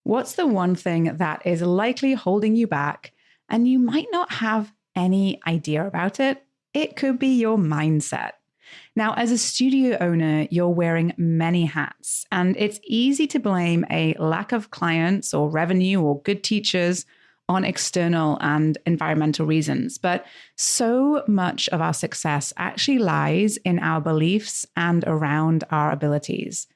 What's the one thing that is likely holding you back and you might not have any idea about it? It could be your mindset. Now, as a studio owner, you're wearing many hats, and it's easy to blame a lack of clients or revenue or good teachers on external and environmental reasons. But so much of our success actually lies in our beliefs and around our abilities.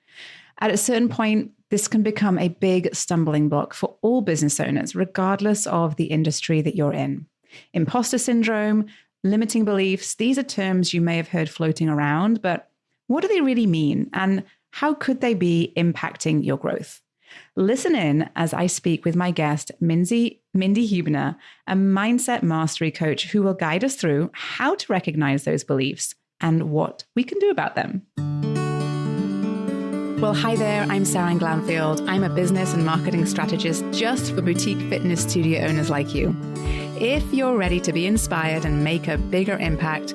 At a certain point, this can become a big stumbling block for all business owners, regardless of the industry that you're in. Imposter syndrome, limiting beliefs, these are terms you may have heard floating around, but what do they really mean? And how could they be impacting your growth? Listen in as I speak with my guest, Mindi Huebner, a mindset mastery coach who will guide us through how to recognize those beliefs and what we can do about them. Well, hi there, I'm Sarah Glanfield. I'm a business and marketing strategist just for boutique fitness studio owners like you. If you're ready to be inspired and make a bigger impact,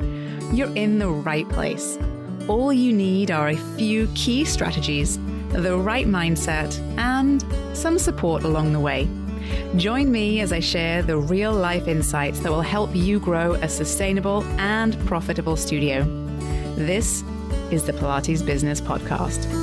you're in the right place. All you need are a few key strategies, the right mindset, and some support along the way. Join me as I share the real-life insights that will help you grow a sustainable and profitable studio. This is the Pilates Business Podcast.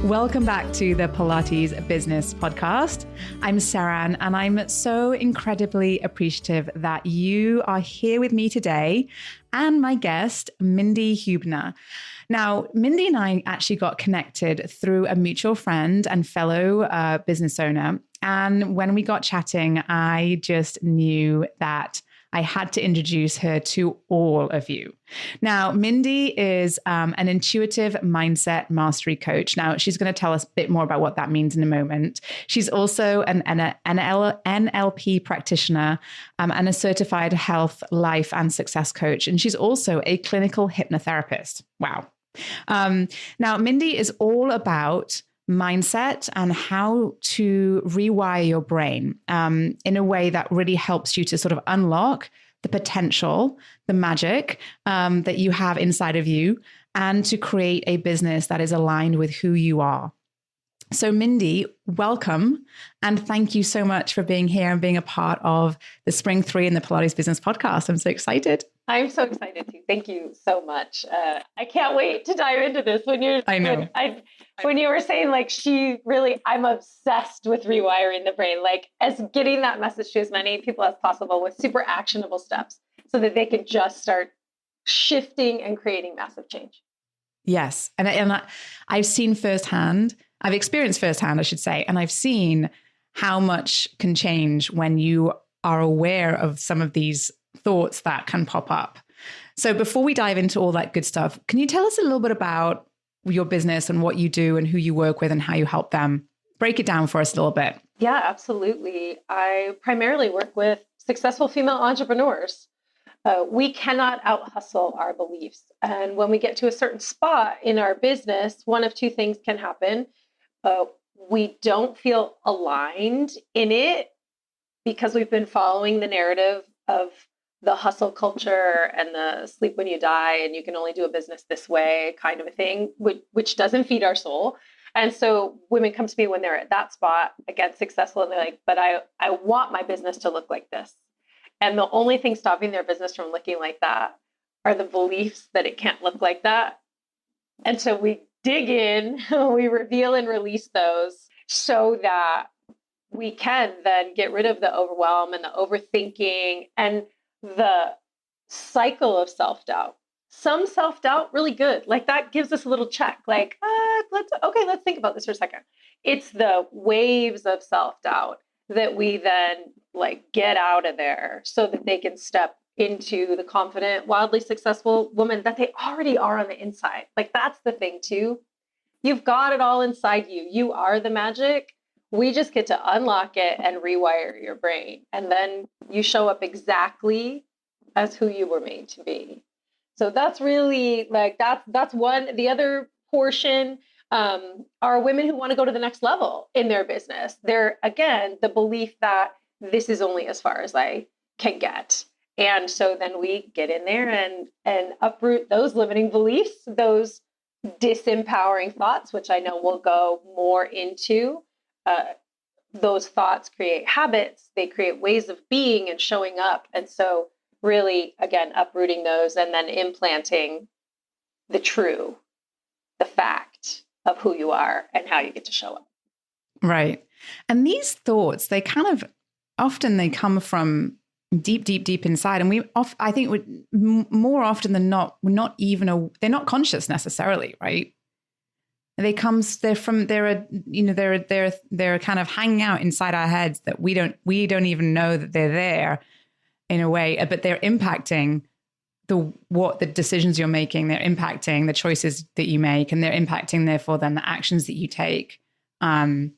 Welcome back to the Pilates Business Podcast. I'm Saran, and I'm so incredibly appreciative that you are here with me today and my guest, Mindi Huebner. Now, Mindi and I actually got connected through a mutual friend and fellow business owner. And when we got chatting, I just knew that I had to introduce her to all of you. Now, Mindi is an intuitive mindset mastery coach. Now, she's going to tell us a bit more about what that means in a moment. She's also an NLP practitioner and a certified health, life, and success coach. And she's also a clinical hypnotherapist. Wow. Now, Mindi is all about mindset and how to rewire your brain in a way that really helps you to sort of unlock the potential, the magic that you have inside of you, and to create a business that is aligned with who you are. So Mindi, welcome. And thank you so much for being here and being a part of the Spring 3 in the Pilates Business Podcast. I'm so excited. I'm so excited too. Thank you so much. I can't wait to dive into this. When you were saying like, I'm obsessed with rewiring the brain, like as getting that message to as many people as possible with super actionable steps so that they can just start shifting and creating massive change. Yes. And I've seen firsthand, I've experienced firsthand, I should say, and I've seen how much can change when you are aware of some of these thoughts that can pop up. So before we dive into all that good stuff, can you tell us a little bit about your business and what you do and who you work with and how you help them? Break it down for us a little bit. Yeah, absolutely. I primarily work with successful female entrepreneurs. We cannot out-hustle our beliefs. And when we get to a certain spot in our business, one of two things can happen. We don't feel aligned in it because we've been following the narrative of the hustle culture and the sleep when you die and you can only do a business this way kind of a thing, which doesn't feed our soul. And so women come to me when they're at that spot, again, successful, and they're like, but I want my business to look like this. And the only thing stopping their business from looking like that are the beliefs that it can't look like that. And so we dig in, we reveal and release those so that we can then get rid of the overwhelm and the overthinking and the cycle of self-doubt. Some self-doubt really good. Like that gives us a little check. Like, let's think about this for a second. It's the waves of self-doubt that we then like get out of there so that they can step into the confident, wildly successful woman that they already are on the inside. Like that's the thing too. You've got it all inside you. You are the magic. We just get to unlock it and rewire your brain. And then you show up exactly as who you were made to be. So that's really like, that's one. The other portion are women who want to go to the next level in their business. They're, again, the belief that this is only as far as I can get. And so then we get in there and uproot those limiting beliefs, those disempowering thoughts, which I know we'll go more into. Those thoughts create habits, they create ways of being and showing up. And so really, again, uprooting those and then implanting the fact of who you are and how you get to show up. Right. And these thoughts, they kind of often they come from deep inside. And I think more often than not, they're not conscious necessarily, right? They're kind of hanging out inside our heads that we don't even know that they're there in a way, but they're impacting the decisions you're making. They're impacting the choices that you make, and they're impacting therefore then the actions that you take, and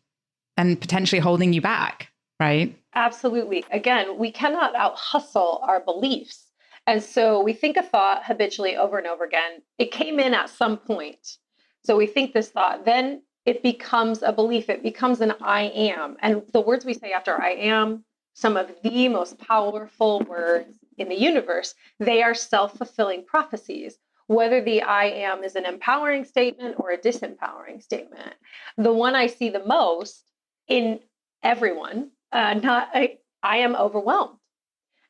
potentially holding you back, right? Absolutely. Again, we cannot out hustle our beliefs. And so we think a thought habitually over and over again. It came in at some point. So we think this thought, then it becomes a belief. It becomes an I am. And the words we say after I am, some of the most powerful words in the universe, they are self-fulfilling prophecies. Whether the I am is an empowering statement or a disempowering statement. The one I see the most in everyone, I am overwhelmed.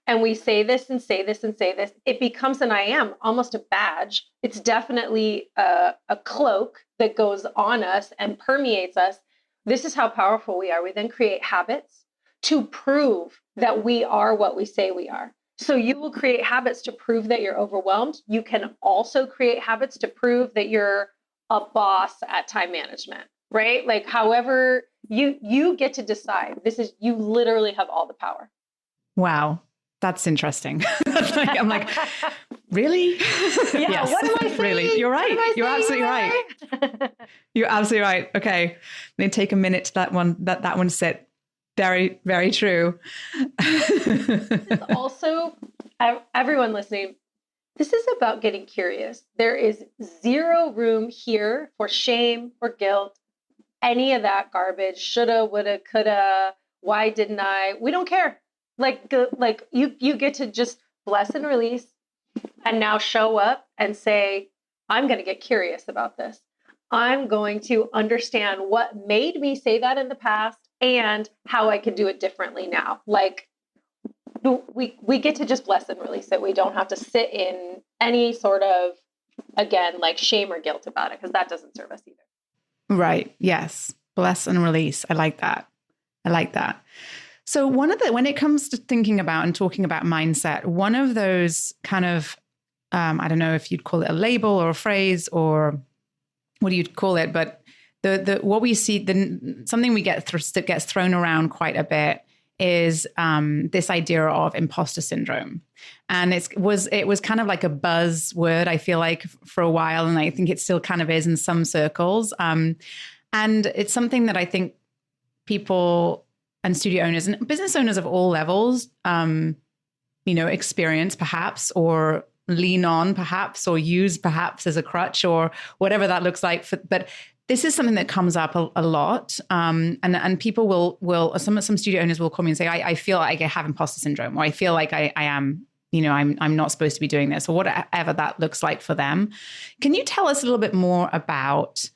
And we say this and say this and say this. It becomes an I am, almost a badge. It's definitely a cloak that goes on us and permeates us. This is how powerful we are. We then create habits to prove that we are what we say we are. So you will create habits to prove that you're overwhelmed. You can also create habits to prove that you're a boss at time management, right? Like however you get to decide. You literally have all the power. Wow. That's interesting. I'm like, really? Yeah, yes, what am I saying? Really? You're right. You're absolutely right. You're absolutely right. Okay. Let me take a minute to that one sit. Very, very true. Also, everyone listening, this is about getting curious. There is zero room here for shame or guilt, any of that garbage, shoulda, woulda, coulda, why didn't I? We don't care. Like you get to just bless and release and now show up and say, I'm going to get curious about this. I'm going to understand what made me say that in the past and how I can do it differently now. Like we get to just bless and release it. We don't have to sit in any sort of, again, like shame or guilt about it, because that doesn't serve us either. Right. Yes. Bless and release. I like that. So when it comes to thinking about and talking about mindset, one of those kind of, I don't know if you'd call it a label or a phrase or what do you call it, but what we see, something we get that gets thrown around quite a bit is this idea of imposter syndrome. And it was kind of like a buzzword, I feel like, for a while. And I think it still kind of is in some circles. And it's something that I think people and studio owners and business owners of all levels, experience perhaps, or lean on perhaps, or use perhaps as a crutch, or whatever that looks like. But this is something that comes up a lot. And people will some studio owners will call me and say, I feel like I have imposter syndrome, or I feel like I am, I'm not supposed to be doing this, or whatever that looks like for them. Can you tell us a little bit more about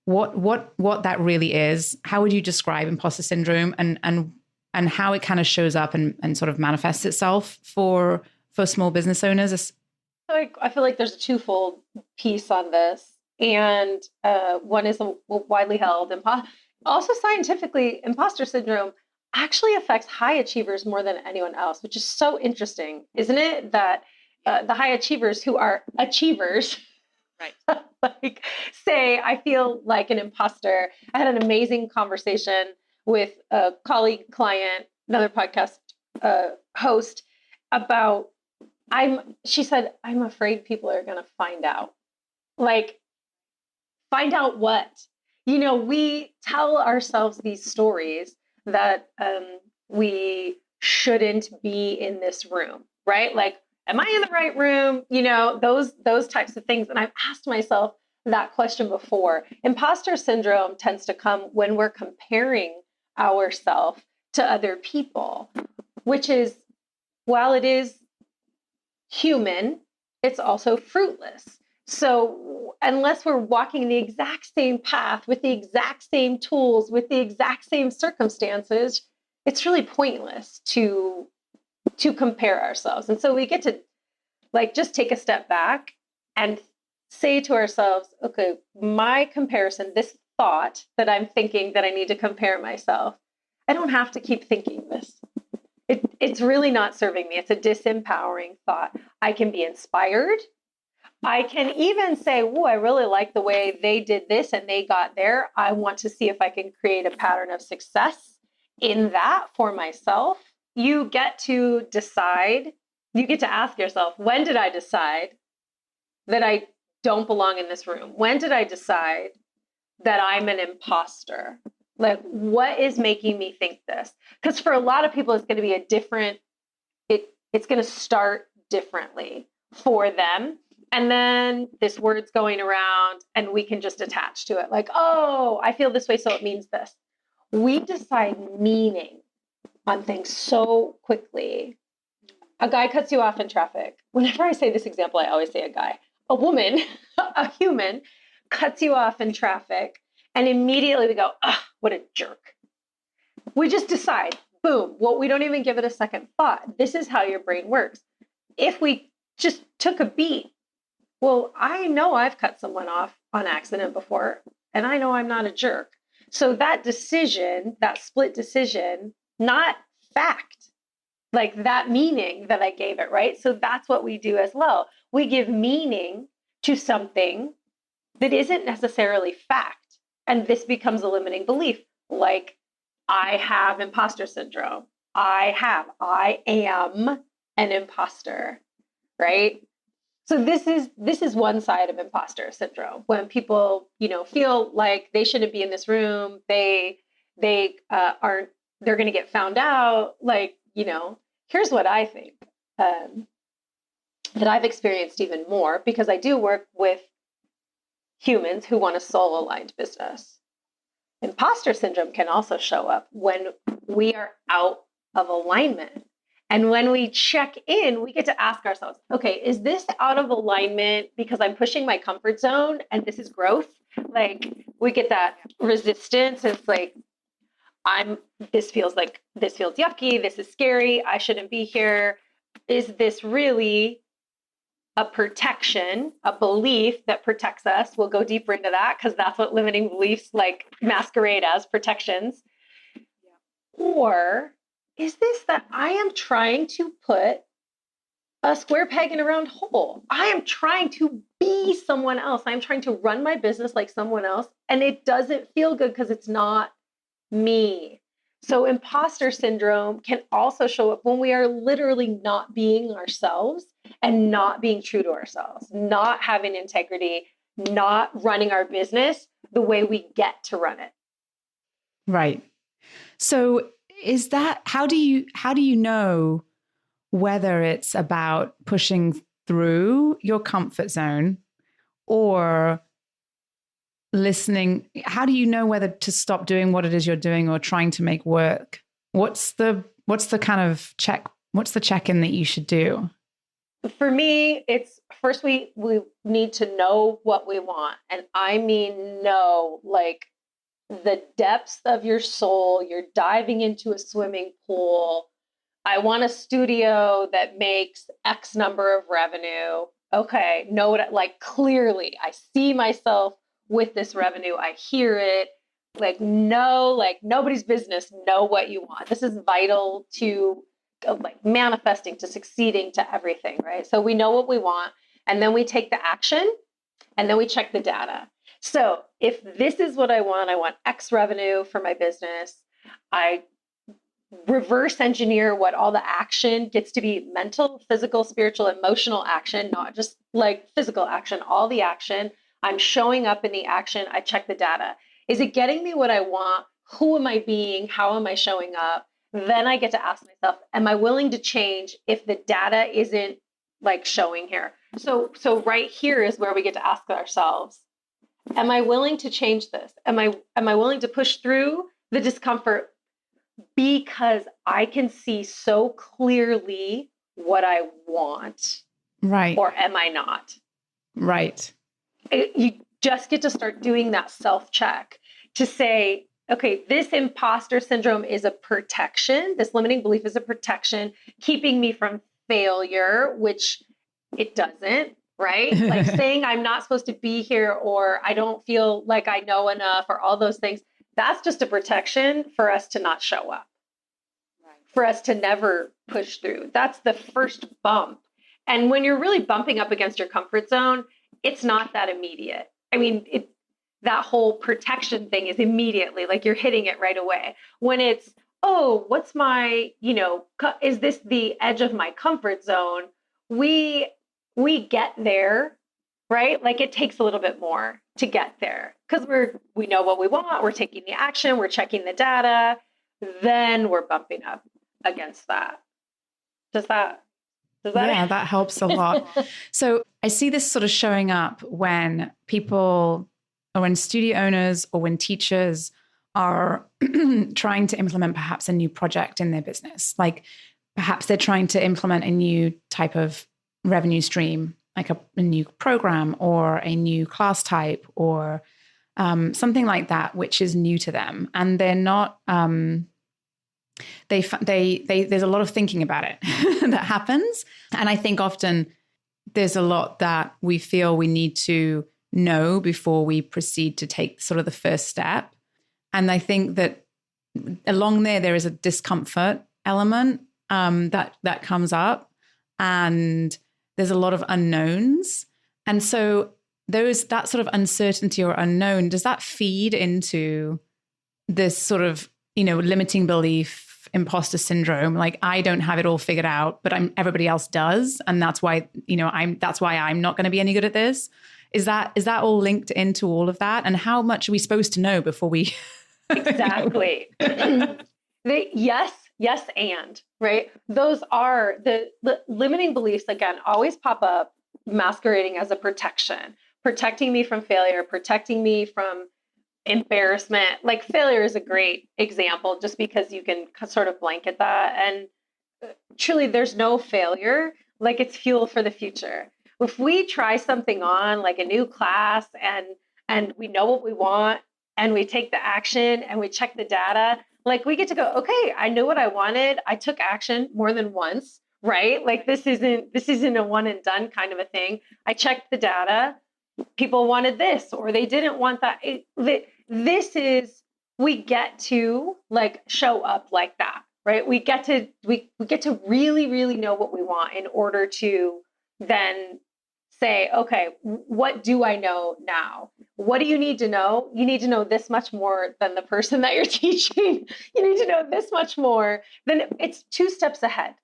what that really is? How would you describe imposter syndrome and how it kind of shows up and sort of manifests itself for small business owners? I feel like there's a twofold piece on this. And one is a widely held, also scientifically, imposter syndrome actually affects high achievers more than anyone else, which is so interesting, isn't it? That the high achievers who are achievers, right? Like say, I feel like an imposter. I had an amazing conversation with a colleague, client, another podcast host about, she said, I'm afraid people are going to find out. Like, find out what? We tell ourselves these stories that we shouldn't be in this room, right? Like, am I in the right room? Those types of things. And I've asked myself that question before. Imposter syndrome tends to come when we're comparing ourselves to other people, which is, while it is human, it's also fruitless. So unless we're walking the exact same path with the exact same tools, with the exact same circumstances, it's really pointless to compare ourselves. And so we get to like just take a step back and say to ourselves, okay, my comparison, this thought that I'm thinking that I need to compare myself, I don't have to keep thinking this. It's really not serving me. It's a disempowering thought. I can be inspired. I can even say, oh, I really like the way they did this and they got there. I want to see if I can create a pattern of success in that for myself. You get to decide, you get to ask yourself, when did I decide that I don't belong in this room? When did I decide that I'm an imposter? Like, what is making me think this? Because for a lot of people, it's going to be a different, it's going to start differently for them. And then this word's going around and we can just attach to it. Like, oh, I feel this way, so it means this. We decide meaning on things so quickly. A guy cuts you off in traffic. Whenever I say this example, I always say a guy. A woman, a human, cuts you off in traffic. And immediately we go, oh, what a jerk. We just decide, boom. Well, we don't even give it a second thought. This is how your brain works. If we just took a beat, well, I know I've cut someone off on accident before, and I know I'm not a jerk. So that decision, that split decision, not fact, like that meaning that I gave it, right? So that's what we do as well. We give meaning to something that isn't necessarily fact. And this becomes a limiting belief. Like, I have imposter syndrome. I am an imposter, right? So this is one side of imposter syndrome. When people, feel like they shouldn't be in this room, they aren't, they're going to get found out. Like, here's what I think that I've experienced even more, because I do work with humans who want a soul-aligned business. Imposter syndrome can also show up when we are out of alignment. And when we check in, we get to ask ourselves, okay, is this out of alignment because I'm pushing my comfort zone and this is growth? Like, we get that resistance. It's like, this feels yucky. This is scary. I shouldn't be here. Is this really a protection, a belief that protects us? We'll go deeper into that because that's what limiting beliefs like masquerade as, protections. Yeah. Or is this that I am trying to put a square peg in a round hole? I am trying to be someone else. I'm trying to run my business like someone else, and it doesn't feel good because it's not me. So imposter syndrome can also show up when we are literally not being ourselves and not being true to ourselves, not having integrity, not running our business the way we get to run it. Right. So is that, how do you know whether it's about pushing through your comfort zone or listening? How do you know whether to stop doing what it is you're doing or trying to make work? What's the kind of check? What's the check-in that you should do? For me, it's first we need to know what we want. And I mean, know, like the depths of your soul. You're diving into a swimming pool. I want a studio that makes X number of revenue. Okay, know what, like clearly I see myself with this revenue. I hear it. Like, no, like nobody's business, know what you want. This is vital to like manifesting, to succeeding, to everything, right? So we know what we want, and then we take the action, and then we check the data. So if this is what I want X revenue for my business. I reverse engineer what all the action gets to be: mental, physical, spiritual, emotional action, not just like physical action, all the action. I'm showing up in the action. I check the data. Is it getting me what I want? Who am I being? How am I showing up? Then I get to ask myself, am I willing to change if the data isn't like showing here? So right here is where we get to ask ourselves, am I willing to change this? Am I willing to push through the discomfort because I can see so clearly what I want? Right. Or am I not? Right. you just get to start doing that self-check to say, okay, this imposter syndrome is a protection. This limiting belief is a protection, keeping me from failure, which it doesn't, right? Like saying I'm not supposed to be here, or I don't feel like I know enough, or all those things. That's just a protection for us to not show up, for us to never push through. That's the first bump. And when you're really bumping up against your comfort zone, it's not that immediate. I mean, that whole protection thing is immediately like you're hitting it right away. When it's, oh, what's my, is this the edge of my comfort zone? We get there, right? Like it takes a little bit more to get there because we know what we want. We're taking the action. We're checking the data. Then we're bumping up against that. Does that? Yeah, that helps a lot. So I see this sort of showing up when people, or when studio owners, or when teachers are trying to implement perhaps a new project in their business. Like perhaps they're trying to implement a new type of revenue stream, like a new program or a new class type or something like that, which is new to them. And they're not, there's a lot of thinking about it that happens. And I think often there's a lot that we feel we need to know before we proceed to take sort of the first step. And I think that along there is a discomfort element that comes up, and there's a lot of unknowns. And so that sort of uncertainty or unknown, does that feed into this sort of, limiting belief, imposter syndrome? Like I don't have it all figured out, but everybody else does. And that's why, that's why I'm not going to be any good at this. Is that all linked into all of that? And how much are we supposed to know before we? Exactly. Yes, and right. Those are the limiting beliefs, again, always pop up masquerading as a protection, protecting me from failure, protecting me from embarrassment. Like failure is a great example just because you can sort of blanket that. And truly there's no failure. Like it's fuel for the future. If we try something on like a new class and we know what we want and we take the action and we check the data, like we get to go, okay, I knew what I wanted. I took action more than once, right? Like this isn't a one and done kind of a thing. I checked the data. People wanted this or they didn't want that. We get to like show up like that, right? We get to really, really know what we want in order to then say, okay, what do I know now? What do you need to know? You need to know this much more than the person that you're teaching. You need to know this much more. Then it's 2 steps ahead.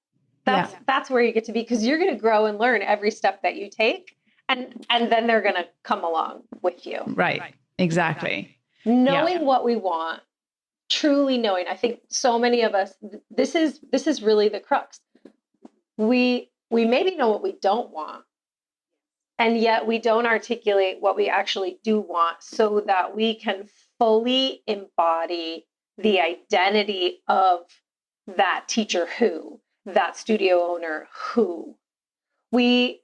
That's where you get to be, because you're going to grow and learn every step that you take. And then they're going to come along with you. Right. Exactly. Knowing what we want, truly knowing. I think so many of us, this is really the crux. We maybe know what we don't want, and yet we don't articulate what we actually do want so that we can fully embody the identity of that teacher who, that studio owner who. We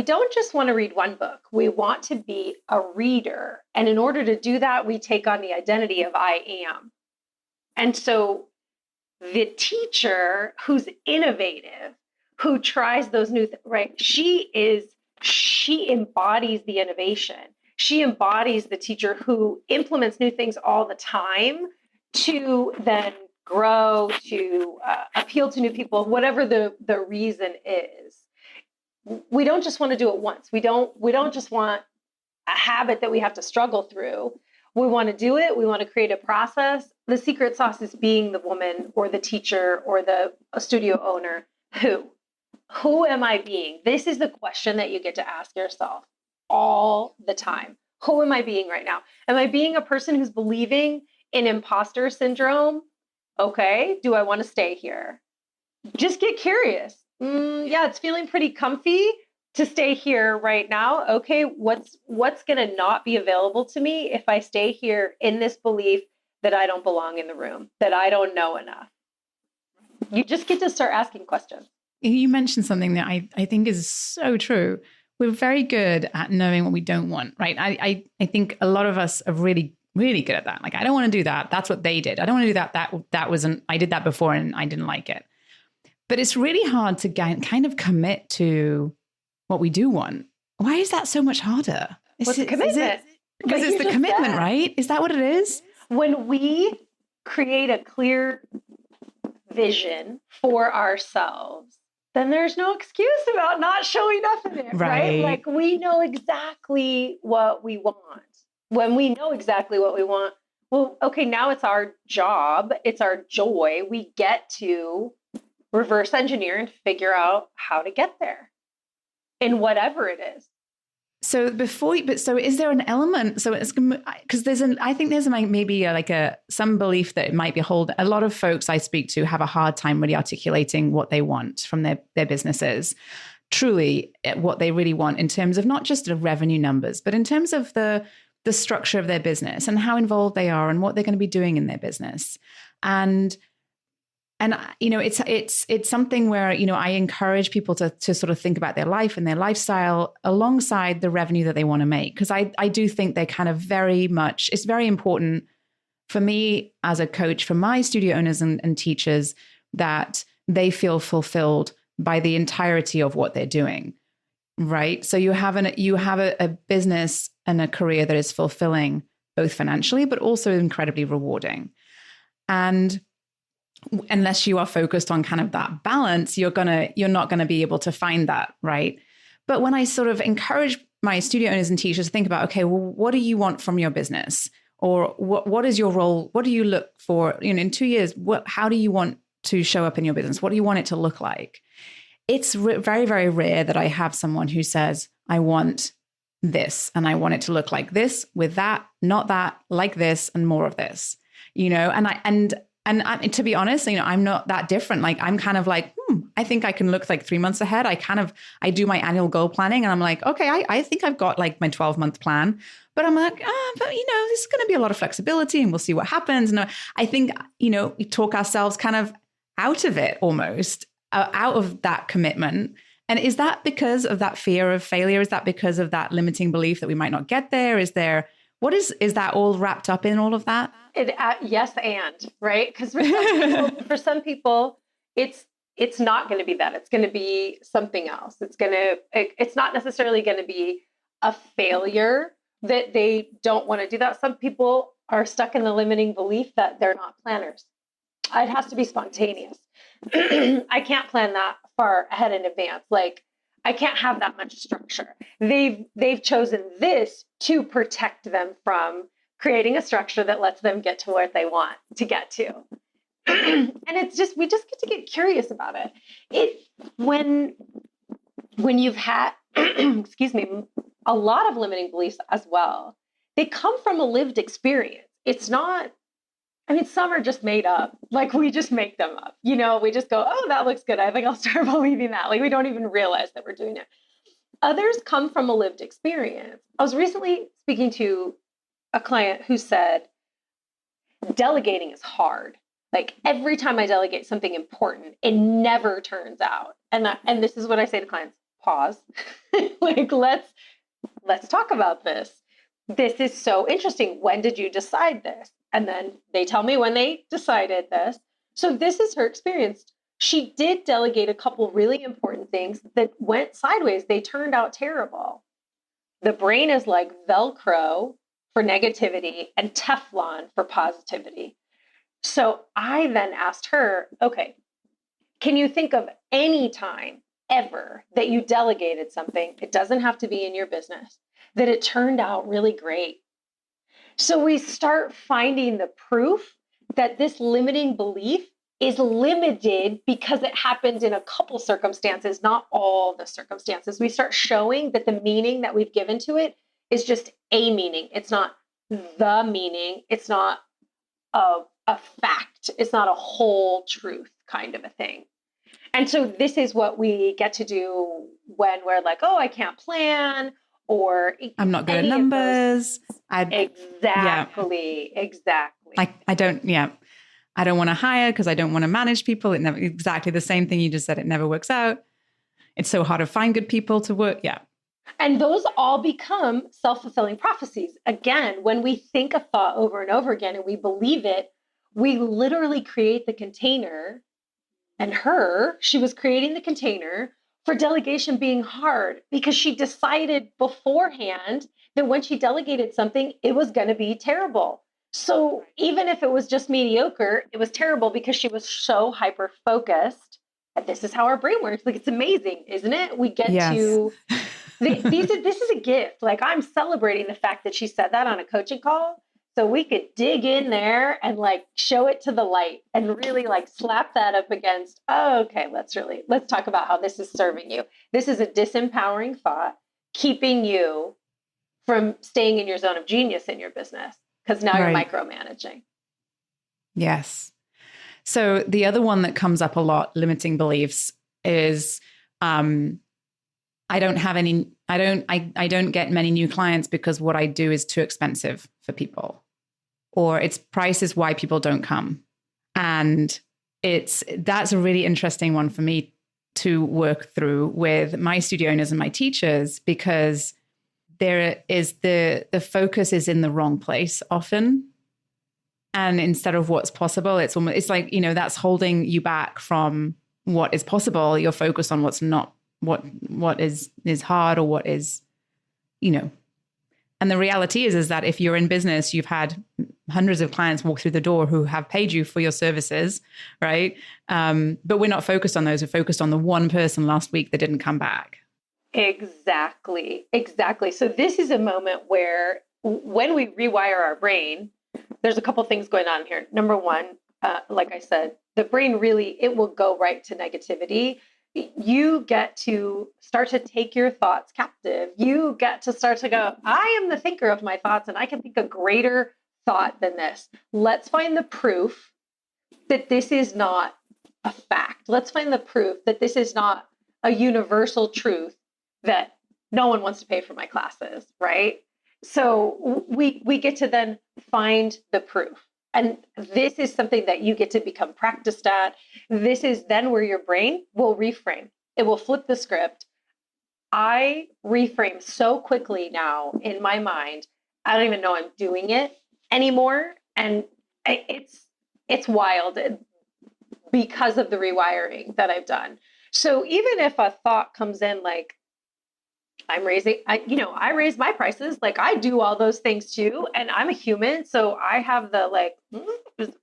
don't just want to read one book. We want to be a reader. And in order to do that, we take on the identity of I am. And so the teacher who's innovative, who tries those new things, right? She embodies the innovation. She embodies the teacher who implements new things all the time to then grow, to appeal to new people, whatever the reason is. We don't just want to do it once. We don't just want a habit that we have to struggle through. We want to do it. We want to create a process. The secret sauce is being the woman or the teacher or the studio owner who am I being? This is the question that you get to ask yourself all the time. Who am I being right now? Am I being a person who's believing in imposter syndrome? Okay, do I want to stay here? Just get curious. Yeah, it's feeling pretty comfy to stay here right now. Okay, what's going to not be available to me if I stay here in this belief that I don't belong in the room, that I don't know enough? You just get to start asking questions. You mentioned something that I think is so true, we're very good at knowing what we don't want, right? I think a lot of us are really, really good at that. Like, I don't want to do that. That's what they did. I don't want to do that. That wasn't, I did that before and I didn't like it. But it's really hard to kind of commit to what we do want. Why is that so much harder? What's the commitment? Because it's the commitment, right? Is that what it is? When we create a clear vision for ourselves, then there's no excuse about not showing up in it, right? Like, we know exactly what we want. When we know exactly what we want, well, okay, now it's our job, it's our joy. We get to reverse engineer and figure out how to get there in whatever it is. So is there an element? So it's because I think there's maybe some belief that it might be a lot of folks I speak to have a hard time really articulating what they want from their businesses, truly what they really want in terms of not just the revenue numbers, but in terms of the structure of their business and how involved they are and what they're going to be doing in their business. And it's something where, I encourage people to sort of think about their life and their lifestyle alongside the revenue that they want to make. Because I do think they're kind of it's very important for me as a coach, for my studio owners and teachers, that they feel fulfilled by the entirety of what they're doing. Right. So you have a business and a career that is fulfilling both financially, but also incredibly rewarding. And unless you are focused on kind of that balance, you're not going to be able to find that, right? But when I sort of encourage my studio owners and teachers to think about, okay, well, what do you want from your business? Or what is your role? What do you look for, in 2 years? How do you want to show up in your business? What do you want it to look like? It's very, very rare that I have someone who says, I want this and I want it to look like this with that, not that, like this and more of this, And to be honest, I'm not that different. Like, I'm kind of like, I think I can look like 3 months ahead. I do my annual goal planning and I'm like, okay, I think I've got like my 12-month plan, but I'm like, but this is going to be a lot of flexibility and we'll see what happens. And I think, we talk ourselves kind of out of it almost, out of that commitment. And is that because of that fear of failure? Is that because of that limiting belief that we might not get there? Is that all wrapped up in all of that? Yes, and right, because for some people, it's not going to be that. It's going to be something else. It's not necessarily going to be a failure that they don't want to do that. Some people are stuck in the limiting belief that they're not planners. It has to be spontaneous. I can't plan that far ahead in advance. Like, I can't have that much structure. They've chosen this to protect them from creating a structure that lets them get to where they want to get to. And we just get to get curious about it. When you've had, excuse me, a lot of limiting beliefs as well, they come from a lived experience. It's not, some are just made up. Like, we just make them up. We just go, oh, that looks good. I think I'll start believing that. Like, we don't even realize that we're doing it. Others come from a lived experience. I was recently speaking to a client who said, delegating is hard. Like, every time I delegate something important, it never turns out. And this is what I say to clients: pause. Like, let's talk about this. This is so interesting. When did you decide this? And then they tell me when they decided this. So this is her experience. She did delegate a couple really important things that went sideways. They turned out terrible. The brain is like Velcro for negativity and Teflon for positivity. So I then asked her, okay, can you think of any time ever that you delegated something? It doesn't have to be in your business, that it turned out really great. So we start finding the proof that this limiting belief is limited because it happens in a couple circumstances, not all the circumstances. We start showing that the meaning that we've given to it is just a meaning. It's not the meaning. It's not a fact. It's not a whole truth kind of a thing. And so this is what we get to do when we're like, oh, I can't plan, or I'm not good at numbers. Exactly. I don't want to hire because I don't want to manage people. Exactly the same thing you just said. It never works out. It's so hard to find good people to work. Yeah. And those all become self-fulfilling prophecies. Again, when we think a thought over and over again and we believe it, we literally create the container. And she was creating the container for delegation being hard because she decided beforehand that when she delegated something, it was going to be terrible. So even if it was just mediocre, it was terrible because she was so hyper focused. And this is how our brain works. Like, it's amazing, isn't it? We get to this is a gift. Like, I'm celebrating the fact that she said that on a coaching call. So we could dig in there and like show it to the light and really like slap that up against, oh, okay, let's talk about how this is serving you. This is a disempowering thought, keeping you from staying in your zone of genius in your business because now you're micromanaging. Yes. So the other one that comes up a lot, limiting beliefs, is I don't get many new clients because what I do is too expensive for people, or its price is why people don't come. And that's a really interesting one for me to work through with my studio owners and my teachers, because there is the focus is in the wrong place often. And instead of what's possible, it's like, that's holding you back from what is possible. You're focused on what's not, what is hard, or what is, and the reality is that if you're in business, you've had hundreds of clients walk through the door who have paid you for your services, right? But we're not focused on those. We're focused on the one person last week that didn't come back. Exactly. So this is a moment where when we rewire our brain, there's a couple things going on here. Number one, like I said, the brain it will go right to negativity. You get to start to take your thoughts captive. You get to start to go, I am the thinker of my thoughts and I can think a greater thought than this. Let's find the proof that this is not a fact. Let's find the proof that this is not a universal truth that no one wants to pay for my classes, right? So we get to then find the proof. And this is something that you get to become practiced at. This is then where your brain will reframe. It will flip the script. I reframe so quickly now in my mind. I don't even know I'm doing it anymore. And it's wild because of the rewiring that I've done. So even if a thought comes in like, I raise my prices. Like, I do all those things too. And I'm a human. So I have the like,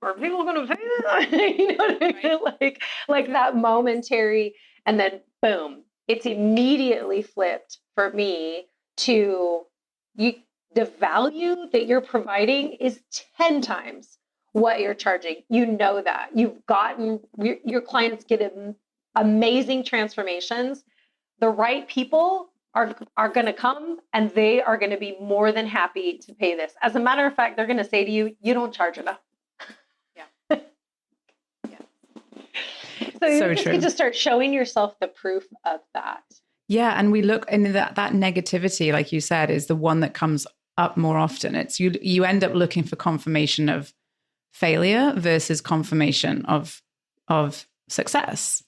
are people going to pay that? You know what I mean? Like that momentary, and then boom, it's immediately flipped for me to the value that you're providing is 10 times what you're charging. You know that you've gotten your clients get amazing transformations. The right people are going to come and they are going to be more than happy to pay this. As a matter of fact, they're going to say to you, you don't charge enough. Yeah. So you just get to start showing yourself the proof of that. Yeah. And we look, and that negativity, like you said, is the one that comes up more often. It's you end up looking for confirmation of failure versus confirmation of success.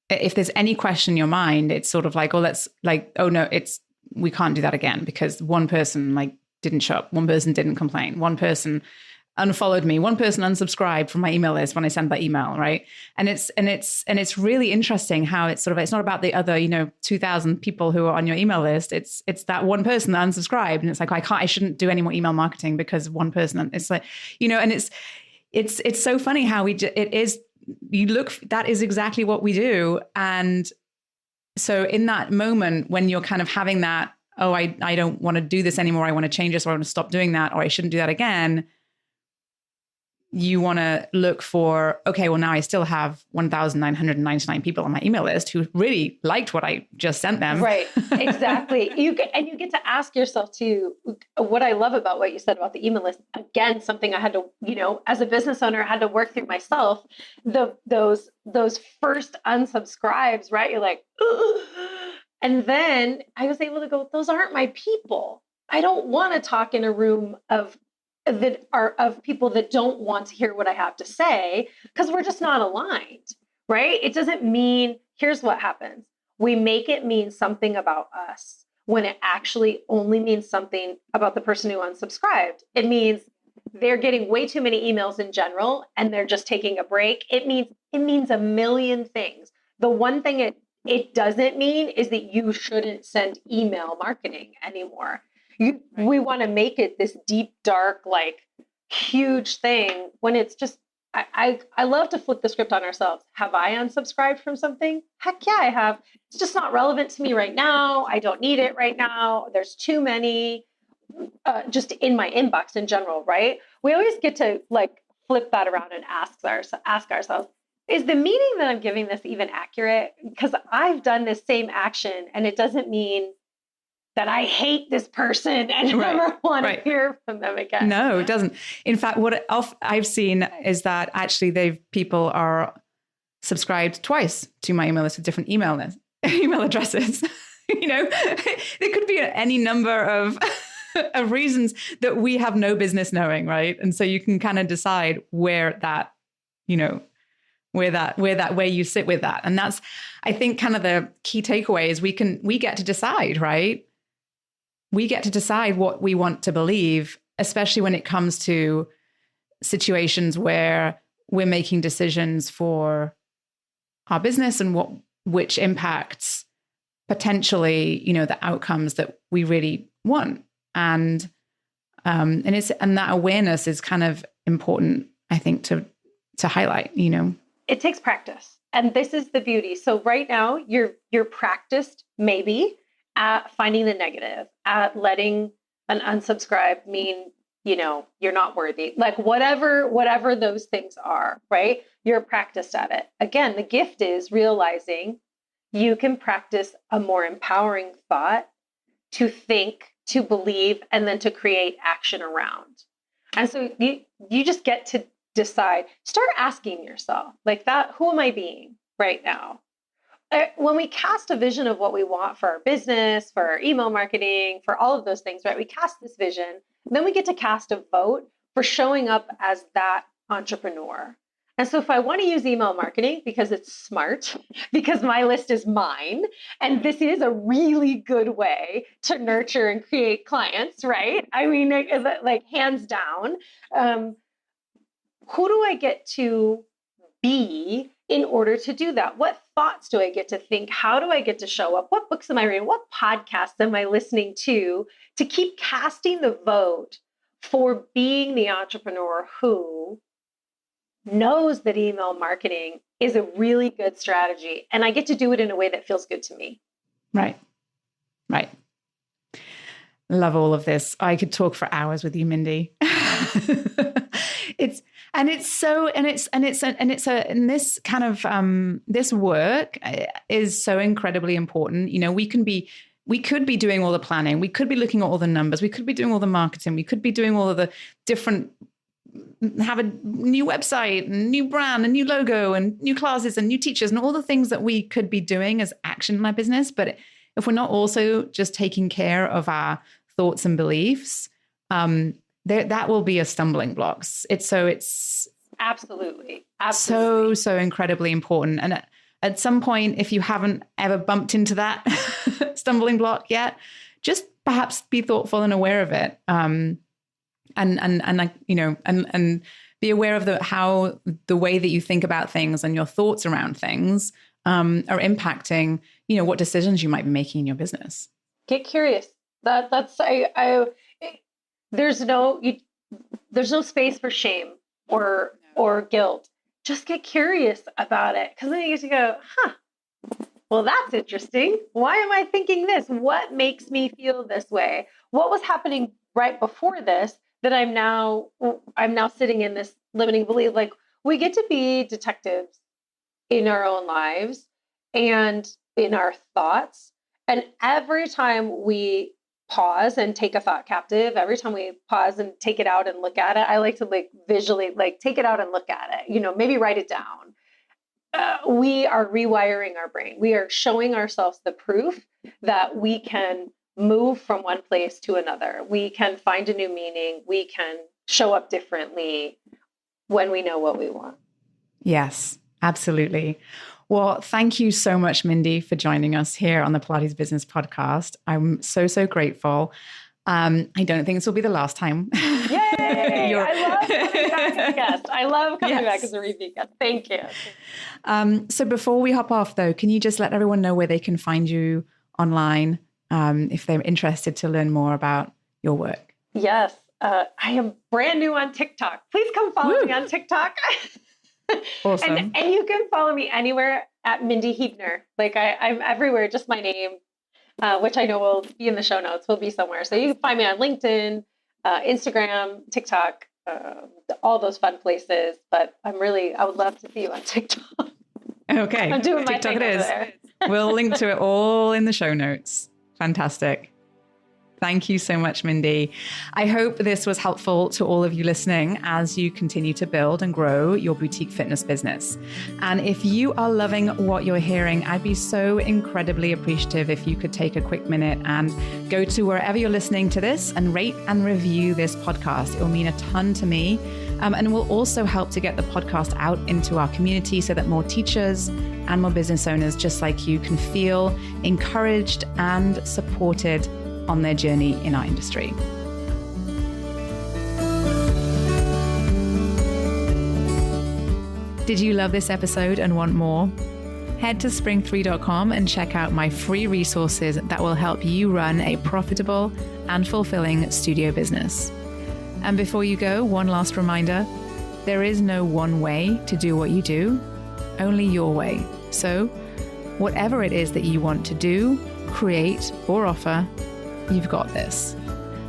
If there's any question in your mind, it's sort of like, we can't do that again because one person like didn't show up, one person didn't complain, one person unfollowed me, one person unsubscribed from my email list when I sent that email, right? And it's really interesting how it's not about the other 2,000 people who are on your email list. It's that one person that unsubscribed, and it's like I shouldn't do any more email marketing because one person. It's like and it's so funny how it is. That is exactly what we do. And so in that moment when you're kind of having that, I don't want to do this anymore, I want to change this, or I want to stop doing that, or I shouldn't do that again, you want to look for, okay, well, now I still have 1,999 people on my email list who really liked what I just sent them. Right. Exactly. You get to ask yourself too, what I love about what you said about the email list, again, something I had to, as a business owner, I had to work through myself. Those first unsubscribes, right? You're like, ugh. And then I was able to go, those aren't my people. I don't want to talk in a room of people that don't want to hear what I have to say because we're just not aligned, right? It doesn't mean, here's what happens. we make it mean something about us when it actually only means something about the person who unsubscribed. It means they're getting way too many emails in general and they're just taking a break. It means a million things. The one thing it doesn't mean is that you shouldn't send email marketing anymore. We want to make it this deep, dark, like huge thing when it's just, I love to flip the script on ourselves. Have I unsubscribed from something? Heck yeah, I have. It's just not relevant to me right now. I don't need it right now. There's too many just in my inbox in general, right? We always get to like flip that around and ask ourselves, is the meaning that I'm giving this even accurate? Because I've done this same action and it doesn't mean that I hate this person and never want to hear from them again. No, it doesn't. In fact, what I've seen is that actually people are subscribed twice to my email list with different email addresses. There could be any number of reasons that we have no business knowing, right? And so you can kind of decide where you sit with that. And that's, I think, kind of the key takeaway is we get to decide, right? We get to decide what we want to believe, especially when it comes to situations where we're making decisions for our business and which impacts potentially, the outcomes that we really want. And that awareness is kind of important, I think, to highlight, It takes practice. And this is the beauty. So right now you're practiced maybe at finding the negative, at letting an unsubscribe mean, you're not worthy, like whatever those things are, right? You're practiced at it. Again, the gift is realizing you can practice a more empowering thought to think, to believe, and then to create action around. And so you just get to decide, start asking yourself like that, who am I being right now? When we cast a vision of what we want for our business, for our email marketing, for all of those things, right? We cast this vision, then we get to cast a vote for showing up as that entrepreneur. And so if I want to use email marketing because it's smart, because my list is mine, and this is a really good way to nurture and create clients, right? I mean, like hands down, who do I get to be in order to do that? What thoughts do I get to think? How do I get to show up? What books am I reading? What podcasts am I listening to keep casting the vote for being the entrepreneur who knows that email marketing is a really good strategy, and I get to do it in a way that feels good to me. Right. Love all of this. I could talk for hours with you, Mindi. This work is so incredibly important. We could be doing all the planning. We could be looking at all the numbers. We could be doing all the marketing. We could be doing all of the different, have a new website, and new brand, and new logo, and new classes, and new teachers, and all the things that we could be doing as action in our business. But if we're not also just taking care of our thoughts and beliefs, that will be a stumbling blocks. It's absolutely so incredibly important. And at some point, if you haven't ever bumped into that stumbling block yet, just perhaps be thoughtful and aware of it. And be aware of how the way that you think about things and your thoughts around things are impacting, what decisions you might be making in your business. Get curious. There's no space for shame or guilt. Just get curious about it, because then you get to go, well, that's interesting. Why am I thinking this? What makes me feel this way? What was happening right before this that I'm now sitting in this limiting belief? Like, we get to be detectives in our own lives and in our thoughts. And every time we pause and take a thought captive, every time we pause and take it out and look at it, I like to visually take it out and look at it, maybe write it down. We are rewiring our brain. We are showing ourselves the proof that we can move from one place to another. We can find a new meaning. We can show up differently when we know what we want. Yes, Absolutely. Well, thank you so much, Mindi, for joining us here on the Pilates Business Podcast. I'm so, so grateful. I don't think this will be the last time. Yay! I love coming back as a guest. I love coming back as a repeat guest. Thank you. So before we hop off, though, can you just let everyone know where they can find you online if they're interested to learn more about your work? Yes. I am brand new on TikTok. Please come follow me on TikTok. Awesome. And you can follow me anywhere at Mindi Huebner. Like I'm everywhere, just my name, which I know will be in the show notes, will be somewhere. So you can find me on LinkedIn, Instagram, TikTok, all those fun places. But I would love to see you on TikTok. Okay. I'm doing my TikTok thing over there. We'll link to it all in the show notes. Fantastic. Thank you so much, Mindi. I hope this was helpful to all of you listening as you continue to build and grow your boutique fitness business. And if you are loving what you're hearing, I'd be so incredibly appreciative if you could take a quick minute and go to wherever you're listening to this and rate and review this podcast. It will mean a ton to me. And will also help to get the podcast out into our community so that more teachers and more business owners just like you can feel encouraged and supported on their journey in our industry. Did you love this episode and want more? Head to spring3.com and check out my free resources that will help you run a profitable and fulfilling studio business. And before you go, one last reminder, there is no one way to do what you do, only your way. So whatever it is that you want to do, create, or offer, you've got this.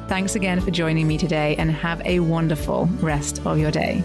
Thanks again for joining me today and have a wonderful rest of your day.